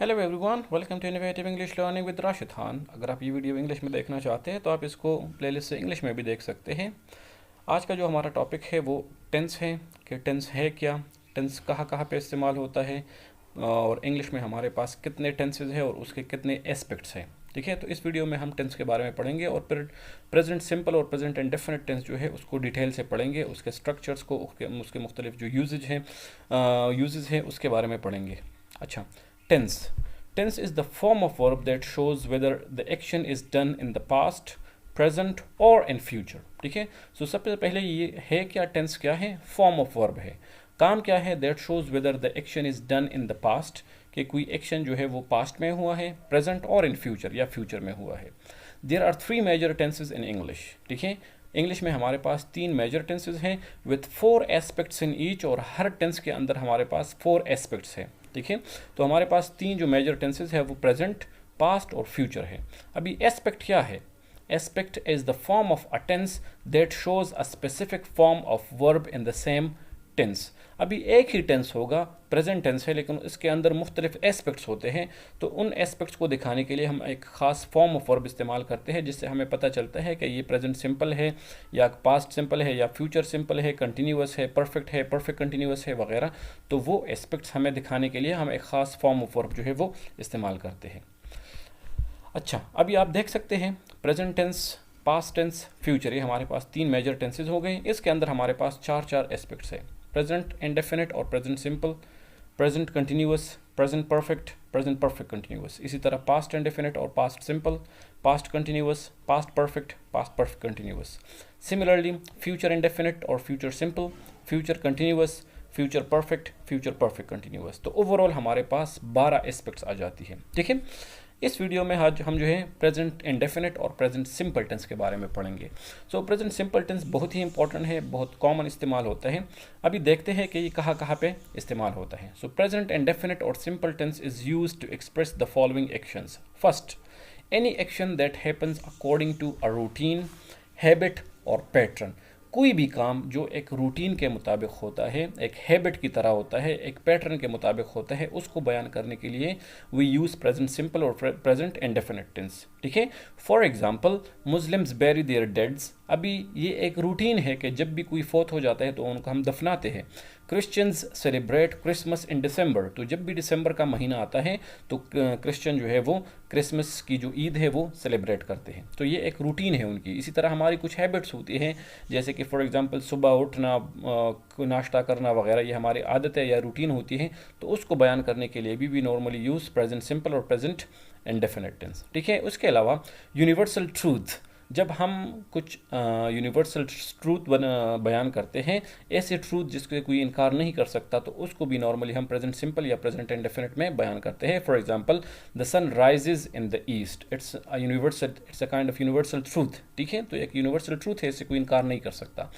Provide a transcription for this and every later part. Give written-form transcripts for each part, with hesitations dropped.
Hello everyone, welcome to innovative English learning with Rashid Khan. अगर आप ये वीडियो इंग्लिश में देखना चाहते हैं तो आप इसको प्लेलिस्ट से इंग्लिश में भी देख सकते हैं। आज का जो हमारा टॉपिक है वो टेंस है कि टेंस है क्या, टेंस कहाँ कहाँ पे इस्तेमाल होता है और इंग्लिश में हमारे पास कितने टेंसेज है और उसके कितने एस्पेक्ट्स हैं। ठीक है, तो इस वीडियो में हम टेंस के बारे में पढ़ेंगे और फिर प्रेजेंट सिंपल और प्रेजेंट इंडेफिनिट टेंस जो है उसको डिटेल से पढ़ेंगे, उसके स्ट्रक्चर्स को, उसके मुख्तलिफ जो यूजेज हैं उसके बारे में पढ़ेंगे। अच्छा, tense tense is the form of verb that shows whether the action is done in the past, present or in future। ठीक है, सो सबसे पहले ये है क्या, टेंस क्या है, फॉर्म ऑफ वर्ब है। काम क्या है, that shows whether the action is done in the past, कि कोई एक्शन जो है वो पास्ट में हुआ है, प्रेजेंट और इन फ्यूचर या फ्यूचर में हुआ है। There are 3 major tenses in English. ठीक है, इंग्लिश में हमारे पास 3 मेजर टेंसेज हैं विथ 4 एस्पेक्ट्स इन ईच, और हर टेंस के अंदर हमारे पास 4 एस्पेक्ट्स हैं। ठीक है, तो हमारे पास 3 जो मेजर टेंसेज है वो प्रेजेंट, पास्ट और फ्यूचर है। अभी एस्पेक्ट क्या है? Aspect is the form of a tense that shows a specific form of verb in the same tense. अभी एक ही टेंस होगा, प्रेजेंट टेंस है, लेकिन इसके अंदर मुख्तलिफ एस्पेक्ट्स होते हैं। तो उन एस्पेक्ट्स को दिखाने के लिए हम एक ख़ास फॉर्म ऑफ वर्ब इस्तेमाल करते हैं, जिससे हमें पता चलता है कि ये प्रेजेंट सिंपल है या पास्ट सिंपल है या फ्यूचर सिंपल है, कंटिन्यूस है, परफेक्ट कंटिन्यूस है वगैरह। तो वो एस्पेक्ट्स हमें दिखाने के लिए हम एक ख़ास फॉर्म ऑफ वर्ब जो है वो इस्तेमाल करते हैं। अच्छा, अभी आप देख सकते हैं present tense, past tense, future, ये हमारे पास 3 मेजर टेंसेज हो गए। इसके अंदर हमारे पास 4 एस्पेक्ट्स है, प्रेजेंट इंडेफिनिट और present simple, present continuous, present perfect continuous. इसी तरह पास्ट इंडेफिनिट और past simple, past continuous, past perfect continuous. Similarly future indefinite और future simple, future continuous, future perfect continuous. तो ओवरऑल हमारे पास 12 एस्पेक्ट्स आ जाती है। ठीक है, इस वीडियो में आज हम जो है प्रेजेंट इंडेफिनिट और प्रेजेंट सिंपल टेंस के बारे में पढ़ेंगे। सो प्रेजेंट सिंपल टेंस बहुत ही इंपॉर्टेंट है, बहुत कॉमन इस्तेमाल होता है। अभी देखते हैं कि ये कहाँ कहाँ पे इस्तेमाल होता है। सो प्रेजेंट इंडेफिनिट और simple tense is use to express the following actions. First, any action that happens according to a routine, habit और पैटर्न। कोई भी काम जो एक रूटीन के मुताबिक होता है, एक हैबिट की तरह होता है, एक पैटर्न के मुताबिक होता है, उसको बयान करने के लिए वी यूज़ प्रेजेंट सिंपल और प्रेजेंट इंडेफिनिट टेंस। ठीक है, for example Muslims bury their deads. अभी ये एक रूटीन है कि जब भी कोई फौत हो जाता है तो उनको हम दफनाते हैं। क्रिश्चियंस सेलिब्रेट क्रिसमस इन दिसंबर। तो जब भी दिसंबर का महीना आता है तो क्रिश्चियन जो है वो क्रिसमस की जो ईद है वो सेलिब्रेट करते हैं। तो ये एक रूटीन है उनकी। इसी तरह हमारी कुछ हैबिट्स होती हैं, जैसे कि फॉर एग्जांपल सुबह उठना, नाश्ता करना वगैरह, ये हमारी आदत है या रूटीन होती है। तो उसको बयान करने के लिए भी नॉर्मली यूज़ प्रेजेंट सिंपल और प्रेजेंट इंडेफिनिट टेंस। ठीक है, उसके अलावा यूनिवर्सल ट्रूथ, जब हम कुछ यूनिवर्सल ट्रूथ बयान करते हैं, ऐसे ट्रूथ जिसके कोई इनकार नहीं कर सकता, तो उसको भी नॉर्मली हम प्रेजेंट सिंपल या प्रेजेंट इंडेफिनिट में बयान करते हैं। For example the sun rises in the east, it's a kind of universal truth. ठीक है, तो एक यूनिवर्सल ट्रूथ है, इससे कोई इनकार नहीं कर सकता।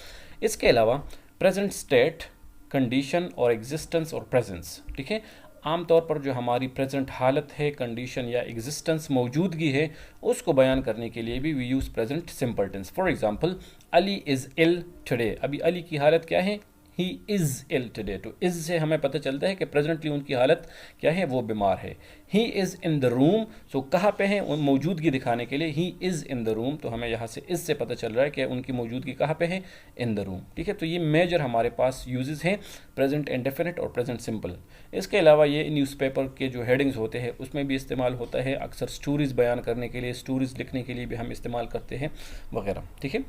इसके अलावा प्रेजेंट स्टेट, कंडीशन और एग्जिस्टेंस और प्रेजेंस। ठीक है, आमतौर पर जो हमारी प्रेजेंट हालत है, कंडीशन या एग्जिस्टेंस, मौजूदगी है, उसको बयान करने के लिए भी we use present simple tense. For example Ali is ill today. अभी अली की हालत क्या है? He is ill today. तो इज़ से हमें पता चलता है कि प्रेजेंटली उनकी हालत क्या है, वो बीमार है। He is in the room, so कहाँ पे है, मौजूदगी दिखाने के लिए he is in the room. तो हमें यहाँ से इज़ से पता चल रहा है कि उनकी मौजूदगी कहाँ पे है, इन द रूम। ठीक है, तो ये मेजर हमारे पास यूजेस हैं प्रेजेंट इंडेफिनिट और प्रेजेंट सिंपल। इसके अलावा ये न्यूज़पेपर के जो हेडिंग्स होते हैं उसमें भी इस्तेमाल होता है, अक्सर स्टोरीज़ बयान करने के लिए, स्टोरीज़ लिखने के लिए भी हम इस्तेमाल करते हैं वगैरह। ठीक है,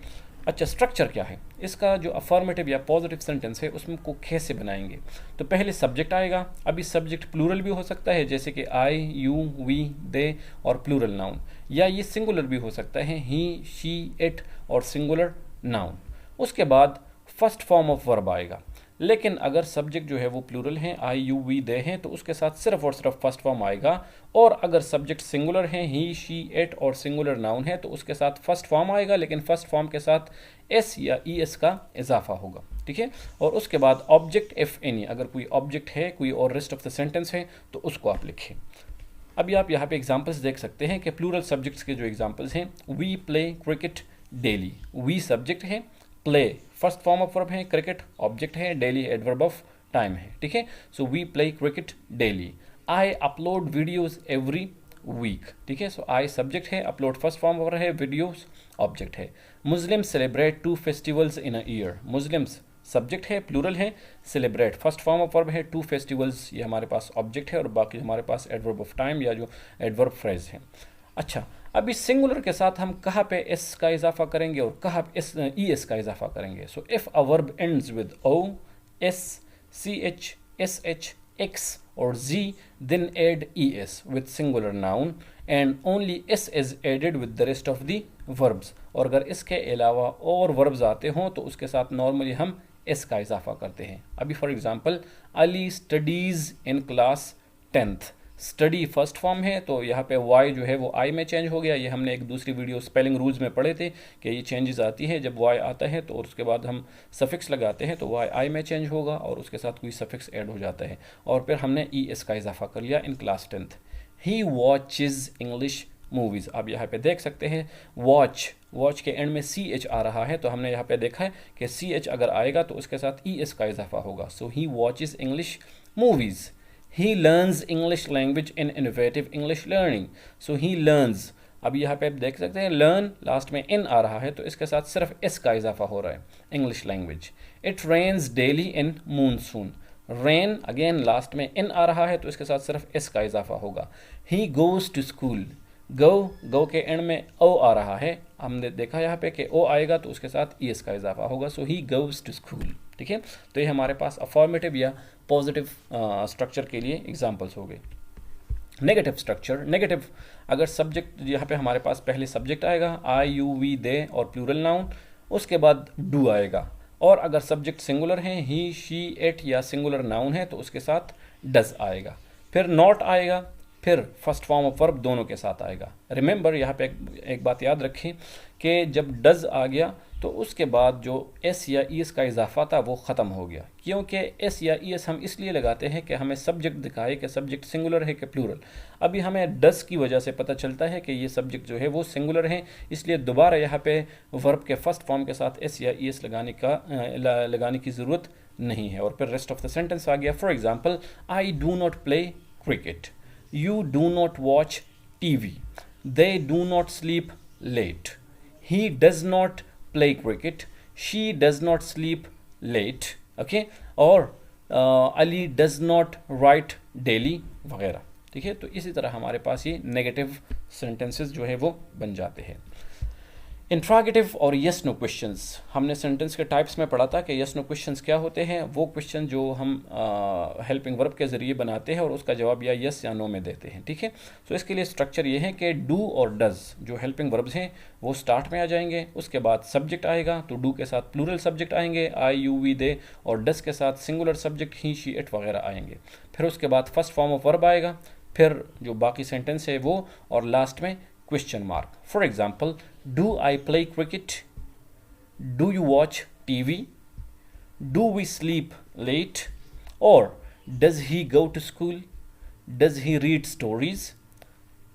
अच्छा, स्ट्रक्चर क्या है इसका? जो अफर्मेटिव या पॉजिटिव सेंटेंस है उसमें को कैसे बनाएंगे? तो पहले सब्जेक्ट आएगा। अभी सब्जेक्ट प्लूरल भी हो सकता है, जैसे कि आई, यू, वी, दे, और प्लूरल नाउन, या ये सिंगुलर भी हो सकता है, ही, शी, इट और सिंगुलर नाउन। उसके बाद फर्स्ट फॉर्म ऑफ वर्ब आएगा। लेकिन अगर सब्जेक्ट जो है वो प्लूरल है, आई, यू, वी, दे हैं, तो उसके साथ सिर्फ और सिर्फ फर्स्ट फॉर्म आएगा। और अगर सब्जेक्ट सिंगुलर है, ही, शी, इट और सिंगुलर नाउन है, तो उसके साथ फर्स्ट फॉर्म आएगा, लेकिन फर्स्ट फॉर्म के साथ एस या ई एस का इजाफा होगा। ठीक है, और उसके बाद ऑब्जेक्ट इफ एनी, अगर कोई ऑब्जेक्ट है, कोई और रेस्ट ऑफ द सेंटेंस है, तो उसको आप लिखें। अभी आप यहाँ पे एग्जाम्पल्स देख सकते हैं कि प्लूरल सब्जेक्ट्स के जो एग्जाम्पल्स हैं, we play cricket daily. We subject है, play first form of verb है, क्रिकेट ऑब्जेक्ट है, डेली एडवर्ब ऑफ टाइम है। ठीक है, so we play cricket daily. I upload videos every week, ठीक है। सो आई सब्जेक्ट है, अपलोड फर्स्ट फॉर्म वर्ब है, वीडियोस ऑब्जेक्ट है। Muslims celebrate 2 festivals in a year, Muslims subject है, plural है, celebrate first form of verb है, 2 festivals ये हमारे पास ऑब्जेक्ट है और बाकी हमारे पास एडवर्ब ऑफ टाइम या जो एडवर्ब फ्रेज है। अच्छा, अब इस सिंगुलर के साथ हम कहाँ पे एस का इजाफा करेंगे और कहाँ पे ई एस का इजाफा करेंगे। So if a verb ends with O, S, C H, S H, X और G, then add es with singular noun and only s is added with the rest of the verbs। और अगर इसके अलावा और verbs आते हों तो उसके साथ नॉर्मली हम s का इजाफा करते हैं। अभी for example, Ali studies in class 10th, study first form है तो यहाँ पे वाई जो है वो आई में चेंज हो गया। ये हमने एक दूसरी वीडियो स्पेलिंग रूल्स में पढ़े थे कि ये चेंजेस आती है जब वाई आता है तो, और उसके बाद हम सफिक्स लगाते हैं तो वाई आई में चेंज होगा और उसके साथ कोई सफिक्स ऐड हो जाता है। और फिर हमने ई एस का इजाफा कर लिया in class 10th। He watches English movies, आप यहाँ पे देख सकते हैं वॉच के एंड में सी एच आ रहा है तो हमने यहाँ पे देखा है कि सी एच अगर आएगा तो उसके साथ ई एस का इजाफा होगा। So he watches English movies. He learns English language in innovative English learning. So he learns, अब यहाँ पे आप देख सकते हैं learn लास्ट में in आ रहा है तो इसके साथ सिर्फ s का इजाफा हो रहा है, English language। It rains daily in monsoon। rain again last में in आ रहा है तो इसके साथ सिर्फ s का इजाफा होगा। He goes to school। go के एंड में o आ रहा है, हमने देखा यहाँ पे कि o आएगा तो उसके साथ es का इजाफा होगा। So he goes to school, ठीक है। तो ये हमारे पास अफॉर्मेटिव या पॉजिटिव स्ट्रक्चर के लिए एग्जांपल्स हो गए। नेगेटिव स्ट्रक्चर, नेगेटिव अगर सब्जेक्ट यहाँ पे हमारे पास पहले सब्जेक्ट आएगा आई यू वी दे और प्लूरल नाउन, उसके बाद डू आएगा। और अगर सब्जेक्ट सिंगुलर है, ही शी इट या सिंगुलर नाउन है तो उसके साथ डज आएगा। फिर नॉट आएगा, फिर फर्स्ट फॉर्म ऑफ वर्ब दोनों के साथ आएगा। रिमेंबर यहाँ पे एक बात याद रखें कि जब डज आ गया तो उसके बाद जो एस या ई एस का इजाफा था वो ख़त्म हो गया, क्योंकि एस या ई एस हम इसलिए लगाते हैं कि हमें सब्जेक्ट दिखाए कि सब्जेक्ट सिंगुलर है कि प्लूरल। अभी हमें डज की वजह से पता चलता है कि ये सब्जेक्ट जो है वो सिंगुलर है, इसलिए दोबारा यहाँ पे वर्ब के फर्स्ट फॉर्म के साथ एस या ई एस लगाने की ज़रूरत नहीं है। और फिर रेस्ट ऑफ द सेंटेंस आ गया। For example, I do not play cricket, you do not watch TV, they do not sleep late, he does not play cricket, she does not sleep late, okay, और Ali does not write daily वगैरह, ठीक है। तो इसी तरह हमारे पास ये negative sentences जो है वो बन जाते हैं। इंट्रागेटिव और यस नो क्वेश्चंस, हमने सेंटेंस के टाइप्स में पढ़ा था कि यस नो क्वेश्चंस क्या होते हैं। वो क्वेश्चन जो हम हेल्पिंग वर्ब के ज़रिए बनाते हैं और उसका जवाब या यस या नो में देते हैं, ठीक है। तो इसके लिए स्ट्रक्चर ये है कि डू और डज जो हेल्पिंग वर्ब्स हैं वो स्टार्ट में आ जाएंगे, उसके बाद सब्जेक्ट आएगा तो डू के साथ प्लूरल सब्जेक्ट आएंगे, आई यू वी दे, और डज के साथ singular subject he she it वगैरह आएंगे। फिर उसके बाद फर्स्ट फॉर्म ऑफ वर्ब आएगा, फिर जो बाकी सेंटेंस है वो, और लास्ट में question mark. For example, do I play cricket? Do you watch TV? Do we sleep late? Or does he go to school? Does he read stories?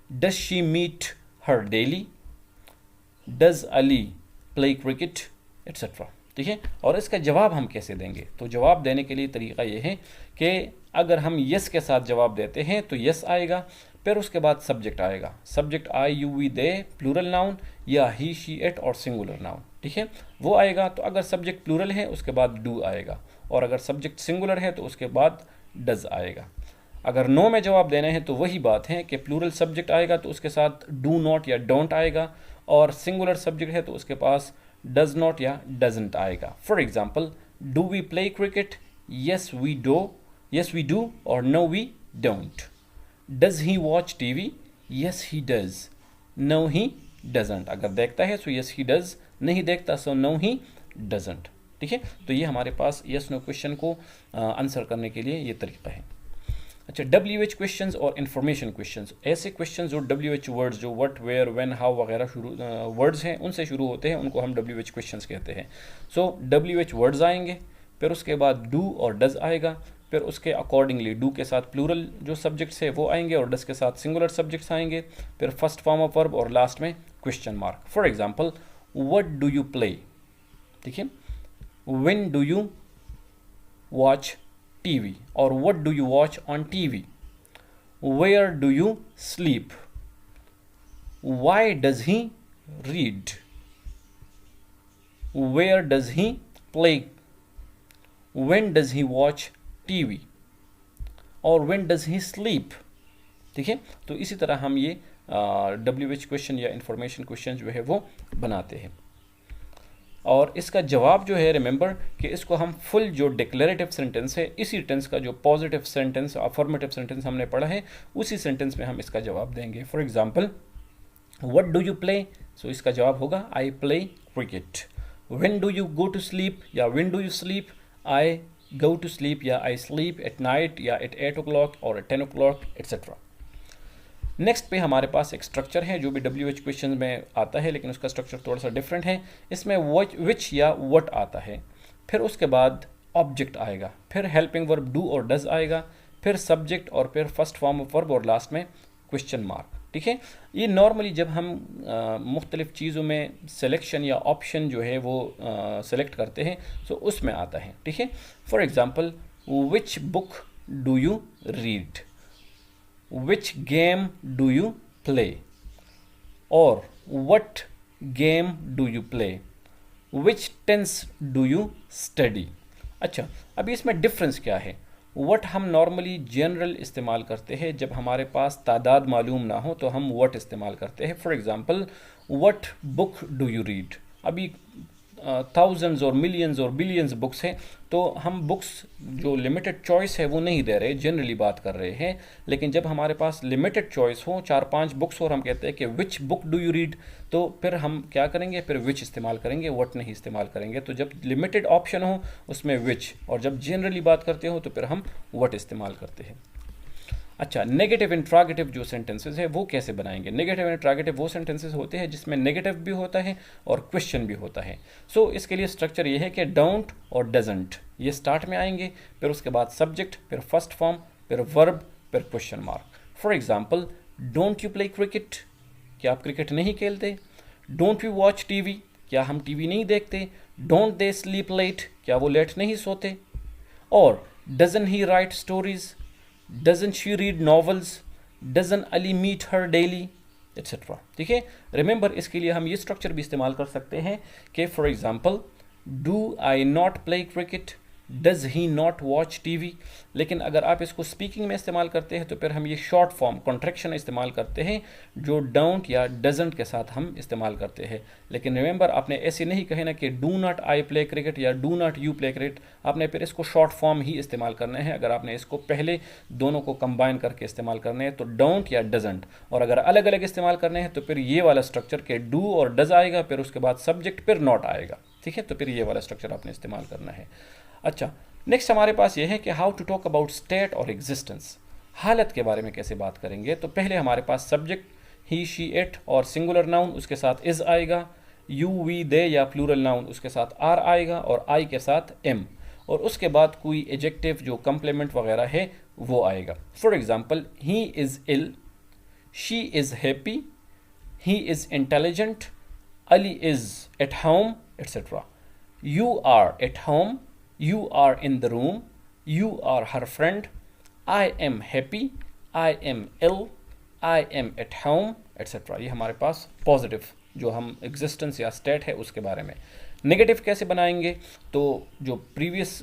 Does she meet her daily? Does Ali play cricket? Etc. ठीक है। और इसका जवाब हम कैसे देंगे? तो जवाब देने के लिए तरीका ये है कि अगर हम यस के साथ जवाब देते हैं तो यस आएगा, फिर उसके बाद सब्जेक्ट आएगा, subject I you we they plural noun या ही शी इट और सिंगुलर नाउन, ठीक है, वो आएगा। तो अगर सब्जेक्ट प्लूरल है उसके बाद डू आएगा, और अगर सब्जेक्ट सिंगुलर है तो उसके बाद डज आएगा। अगर नो में जवाब देना है तो वही बात है कि प्लूरल सब्जेक्ट आएगा तो उसके साथ डू नॉट या डोंट आएगा, और सिंगुलर सब्जेक्ट है तो उसके पास डज नॉट या डजंट आएगा। For example, do we play cricket? Yes we do और no we don't. Does he watch TV? Yes he does. No he doesn't. अगर देखता है so yes he does, नहीं देखता so no he doesn't, ठीक है। तो ये हमारे पास yes no क्वेश्चन को आंसर करने के लिए ये तरीका है। अच्छा, WH क्वेश्चंस और इंफॉर्मेशन क्वेश्चंस, ऐसे क्वेश्चंस जो WH वर्ड्स जो व्हाट वेयर व्हेन हाउ वगैरह शुरू वर्ड्स हैं उनसे शुरू होते हैं, उनको हम WH क्वेश्चंस कहते हैं। सो WH वर्ड्स आएंगे, फिर उसके बाद डू और डज आएगा, फिर उसके अकॉर्डिंगली डू के साथ प्लूरल जो सब्जेक्ट्स है वो आएंगे और डज के साथ सिंगुलर सब्जेक्ट्स आएंगे, फिर फर्स्ट फॉर्म ऑफ वर्ब और लास्ट में question mark. For example, what do you play, ठीक है, when do you watch TV और what do you watch on TV, where do you sleep, why does he read, where does he play, when does he watch TV, और when does he sleep. ठीक है, तो इसी तरह हम ये WH question या इंफॉर्मेशन क्वेश्चन जो है वो बनाते हैं। और इसका जवाब जो है, रिमेंबर कि इसको हम फुल जो डिक्लेरेटिव सेंटेंस है, इसी टेंस का जो पॉजिटिव सेंटेंस, अफर्मेटिव सेंटेंस हमने पढ़ा है, उसी सेंटेंस में हम इसका जवाब देंगे। For example, what do you play, so इसका जवाब होगा I play cricket. When do you go to sleep या when do you sleep, I go to sleep या आई स्लीप एट नाइट या एट 8 o'clock और एट 10 o'clock एट्सेट्रा। नेक्स्ट पे हमारे पास एक स्ट्रक्चर है जो भी WH क्वेश्चन में आता है, लेकिन उसका स्ट्रक्चर थोड़ा सा डिफरेंट है। इसमें विच या व्हाट आता है, फिर उसके बाद ऑब्जेक्ट आएगा, फिर हेल्पिंग वर्ब डू और डज आएगा, फिर सब्जेक्ट और फिर फर्स्ट फॉर्म ऑफ वर्ब और लास्ट में क्वेश्चन मार्क। ठीक है, ये नॉर्मली जब हम मुख्तलिफ चीज़ों में सिलेक्शन या ऑप्शन जो है वो सेलेक्ट करते हैं तो उसमें आता है। ठीक है, for example, which book do you read, which game do you play, or what game do you play, which tense do you study। अच्छा, अभी इसमें डिफरेंस क्या है? what हम नॉर्मली जनरल इस्तेमाल करते हैं, जब हमारे पास तादाद मालूम ना हो तो हम what इस्तेमाल करते हैं। For example, what book do you read, अभी थाउजेंड्स और मिलियंस और बिलियंस बुक्स हैं, तो हम बुक्स जो लिमिटेड चॉइस है वो नहीं दे रहे, जनरली बात कर रहे हैं। लेकिन जब हमारे पास लिमिटेड चॉइस हो, 4-5 बुक्स और हम कहते हैं कि which book do you read, तो फिर हम क्या करेंगे, फिर विच इस्तेमाल करेंगे, व्हाट नहीं इस्तेमाल करेंगे। तो जब लिमिटेड ऑप्शन हो उसमें विच, और जब जनरली बात करते हो तो फिर हम व्हाट इस्तेमाल करते हैं। अच्छा, नेगेटिव इंट्रागेटिव जो सेंटेंसेस है वो कैसे बनाएंगे? नेगेटिव इंट्रागेटिव वो सेंटेंसेस होते हैं जिसमें नेगेटिव भी होता है और क्वेश्चन भी होता है। सो इसके लिए स्ट्रक्चर ये है कि डोंट और डजंट ये स्टार्ट में आएंगे, फिर उसके बाद सब्जेक्ट, फिर फर्स्ट फॉर्म, फिर वर्ब, फिर question mark. For example, don't you play cricket, क्या आप क्रिकेट नहीं खेलते? डोंट यू वॉच टीवी, क्या हम टीवी नहीं देखते? डोंट दे स्लीप लेट, क्या वो लेट नहीं सोते? और doesn't he write stories, doesn't she read novels, doesn't Ali meet her daily, etc। ठीक है, रिमेंबर इसके लिए हम ये स्ट्रक्चर भी इस्तेमाल कर सकते हैं कि for example, do I not play cricket, does he not watch TV. लेकिन अगर आप इसको स्पीकिंग में इस्तेमाल करते हैं तो फिर हम ये शॉर्ट फॉर्म कॉन्ट्रैक्शन इस्तेमाल करते हैं जो डोंट या डजंट के साथ हम इस्तेमाल करते हैं। लेकिन रिमेंबर, आपने ऐसे नहीं कहे ना कि do not I play cricket या do not you play cricket, आपने फिर इसको शॉर्ट फॉर्म ही इस्तेमाल करना है। अगर आपने इसको पहले दोनों को कंबाइन करके इस्तेमाल करने हैं तो डोंट या डजंट, और अगर अलग अलग इस्तेमाल करने हैं तो फिर ये वाला स्ट्रक्चर के डू और डज आएगा, फिर उसके बाद सब्जेक्ट, फिर नॉट आएगा। ठीक है, तो फिर ये वाला स्ट्रक्चर आपने इस्तेमाल करना है। अच्छा, नेक्स्ट हमारे पास ये है कि how to talk about state और एग्जिस्टेंस, हालत के बारे में कैसे बात करेंगे। तो पहले हमारे पास सब्जेक्ट ही, शी, इट और सिंगुलर नाउन उसके साथ इज आएगा, यू, वी, दे या प्लूरल नाउन उसके साथ आर आएगा और आई के साथ एम, और उसके बाद कोई एडजेक्टिव जो कंप्लीमेंट वगैरह है वो आएगा। For example, he is ill, she is happy, he is intelligent, Ali is at home etcetera. You are at home, you are in the room, you are her friend, I am happy, I am ill, I am at home, etc। ये हमारे पास positive जो हम existence या state है उसके बारे में। Negative कैसे बनाएंगे? तो जो प्रीवियस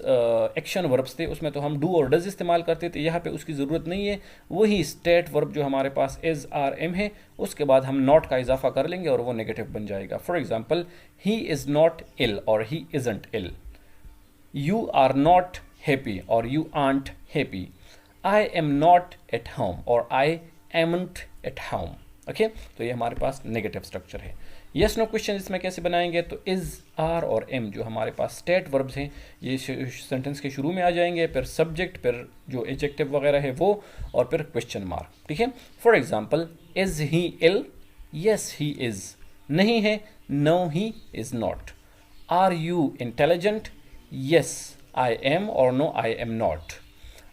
एक्शन वर्ब्स थे उसमें तो हम डू और डज इस्तेमाल करते थे, यहाँ पे उसकी ज़रूरत नहीं है। वही स्टेट वर्ब जो हमारे पास इज़, आर, एम है, उसके बाद हम नॉट का इजाफा कर लेंगे और वो नेगेटिव बन जाएगा। For example, he is not ill और he isn't ill, you are not happy or you aren't happy, I am not at home or I amn't at home। Okay, तो ये हमारे पास नेगेटिव स्ट्रक्चर है। Yes no question इसमें कैसे बनाएंगे? तो is, are और एम जो हमारे पास स्टेट वर्ब्स हैं ये सेंटेंस के शुरू में आ जाएंगे, फिर सब्जेक्ट, फिर जो एडजेक्टिव वगैरह है वो, और फिर क्वेश्चन मार्क। ठीक है, for example, is he ill, yes he is, नहीं है, no he is not. Are you intelligent, yes I am or no I am not।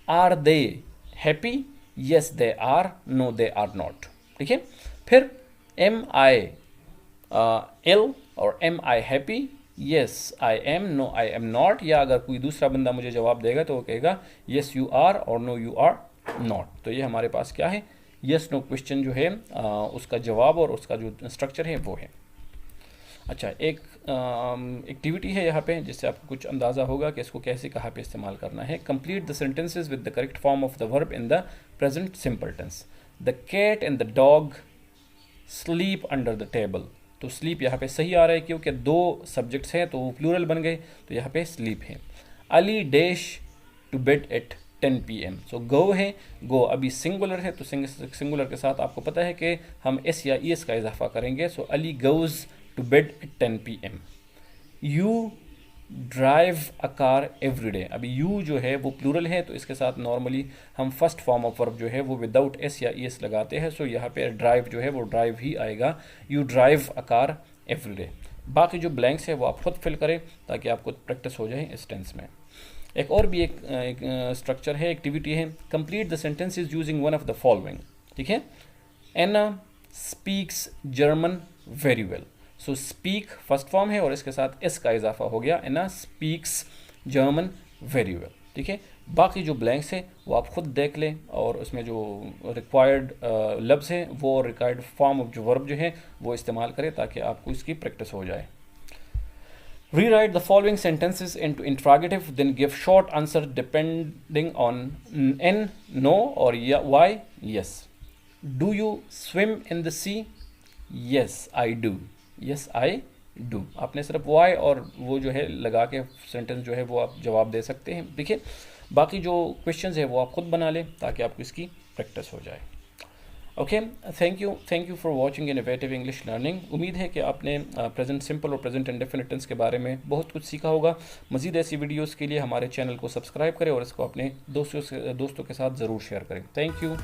are they happy, yes they are, no they are not। ठीक है, फिर am I ill और am I happy, yes I am, no I am not। या अगर कोई दूसरा बंदा मुझे जवाब देगा तो वो कहेगा yes you are और no you are नॉट। तो ये हमारे पास क्या है, यस नो क्वेश्चन जो है उसका जवाब और उसका जो स्ट्रक्चर है वो है। अच्छा, एक एक्टिविटी है यहाँ पे जिससे आपको कुछ अंदाज़ा होगा कि इसको कैसे कहाँ पे इस्तेमाल करना है। Complete the sentences with the correct form of the verb in the present simple tense. The cat and the dog sleep under the table. तो स्लीप यहाँ पे सही आ रहा है क्योंकि दो सब्जेक्ट्स हैं तो वो प्लूरल बन गए, तो यहाँ पे स्लीप है। Ali dash to bed at 10 PM। So go है, गो अभी सिंगुलर है तो सिंगुलर के साथ आपको पता है कि हम एस या ईएस का इजाफा करेंगे। So Ali goes to bed at 10 PM। You drive a car every day. अभी यू जो है वो प्लूरल है तो इसके साथ नॉर्मली हम फर्स्ट फॉर्म ऑफ वर्ब जो है वो विदाउट एस या ईएस लगाते हैं। सो यहाँ पे ड्राइव जो है वो ड्राइव ही आएगा। You drive a car every day. बाकी जो ब्लैंक्स है वो आप खुद फिल करें ताकि आपको प्रैक्टिस हो जाए इस टेंस में। एक और भी एक स्ट्रक्चर है, एक्टिविटी है। Complete the sentences using one of the following. ठीक है, Anna speaks German very well. So speak first form है और इसके साथ एस का इजाफा हो गया, Anna speaks German very well. ठीक है, बाकी जो ब्लैंक्स है वो आप खुद देख लें और उसमें जो रिक्वायर्ड लफ्ज़ है वो और रिक्वायर्ड फॉर्म ऑफ जो वर्ब जो है वो इस्तेमाल करें ताकि आपको इसकी प्रैक्टिस हो जाए। Rewrite the following sentences into interrogative, then give short answer depending on N, no, or Y, yes. Do you swim in the sea? Yes, I do. Yes, I do. आपने सिर्फ Y और वो जो है लगा के सेंटेंस जो है वो आप जवाब दे सकते हैं। देखिए, बाकी जो क्वेश्चंस है वो आप खुद बना लें ताकि आपको इसकी प्रैक्टिस हो जाए। Okay, thank you for watching innovative English learning. उम्मीद है कि आपने प्रेजेंट सिंपल और प्रेजेंट इंडेफिनिट टेंस के बारे में बहुत कुछ सीखा होगा। मज़ीद ऐसी वीडियोस के लिए हमारे चैनल को सब्सक्राइब करें और इसको अपने दोस्तों के साथ ज़रूर शेयर करें। Thank you.